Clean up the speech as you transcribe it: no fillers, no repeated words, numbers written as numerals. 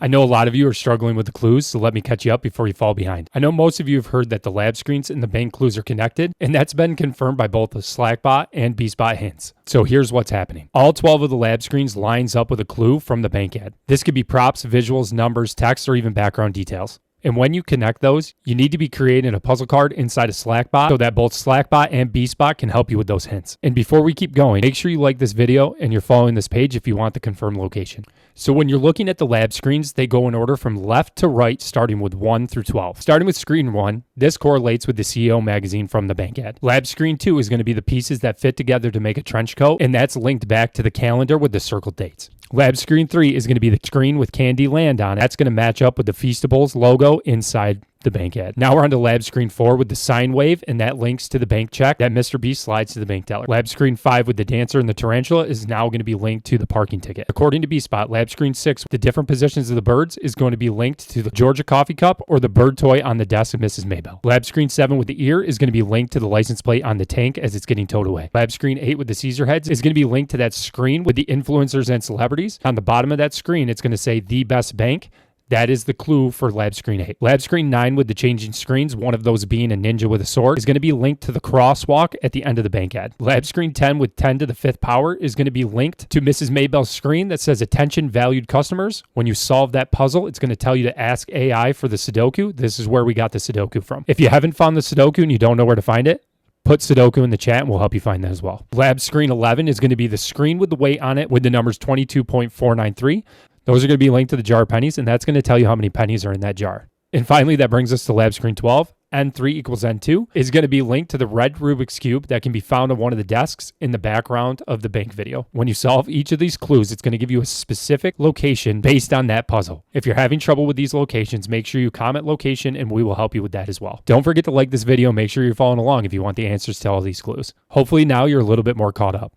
I know a lot of you are struggling with the clues, so let me catch you up before you fall behind. I know most of you have heard that the lab screens and the bank clues are connected, and that's been confirmed by both the Slackbot and BeastBot hints. So here's what's happening. All 12 of the lab screens lines up with a clue from the bank ad. This could be props, visuals, numbers, text, or even background details. And when you connect those, you need to be creating a puzzle card inside of Slackbot so that both Slackbot and BeastBot can help you with those hints. And before we keep going, make sure you like this video and you're following this page if you want the confirmed location. So when you're looking at the lab screens, they go in order from left to right, starting with 1 through 12. Starting with screen 1, this correlates with the CEO magazine from the bank ad. Lab screen 2 is going to be the pieces that fit together to make a trench coat, and that's linked back to the calendar with the circled dates. Lab screen 3 is going to be the screen with Candy Land on it. That's going to match up with the Feastables logo inside the bank ad. Now we're on to lab screen 4 with the sine wave, and that links to the bank check that Mr. Beast slides to the bank teller. Lab screen 5 with the dancer and the tarantula is now going to be linked to the parking ticket. According to BeastBot, lab screen 6, the different positions of the birds is going to be linked to the Georgia coffee cup or the bird toy on the desk of Mrs. Maybell. Lab screen 7 with the ear is going to be linked to the license plate on the tank as it's getting towed away. Lab screen 8 with the Caesar heads is going to be linked to that screen with the influencers and celebrities. On the bottom of that screen, it's going to say the best bank. That is the clue for lab screen 8. Lab screen 9 with the changing screens, one of those being a ninja with a sword, is going to be linked to the crosswalk at the end of the bank ad. Lab screen 10 with 10 to the 5th power is going to be linked to Mrs. Maybell's screen that says attention valued customers. When you solve that puzzle, it's going to tell you to ask AI for the Sudoku. This is where we got the Sudoku from. If you haven't found the Sudoku and you don't know where to find it, put Sudoku in the chat and we'll help you find that as well. Lab screen 11 is going to be the screen with the weight on it with the numbers 22.493. Those are going to be linked to the jar of pennies, and that's going to tell you how many pennies are in that jar. And finally, that brings us to lab screen 12. N3 equals N2 is going to be linked to the red Rubik's Cube that can be found on one of the desks in the background of the bank video. When you solve each of these clues, it's going to give you a specific location based on that puzzle. If you're having trouble with these locations, make sure you comment location and we will help you with that as well. Don't forget to like this video. Make sure you're following along if you want the answers to all these clues. Hopefully now you're a little bit more caught up.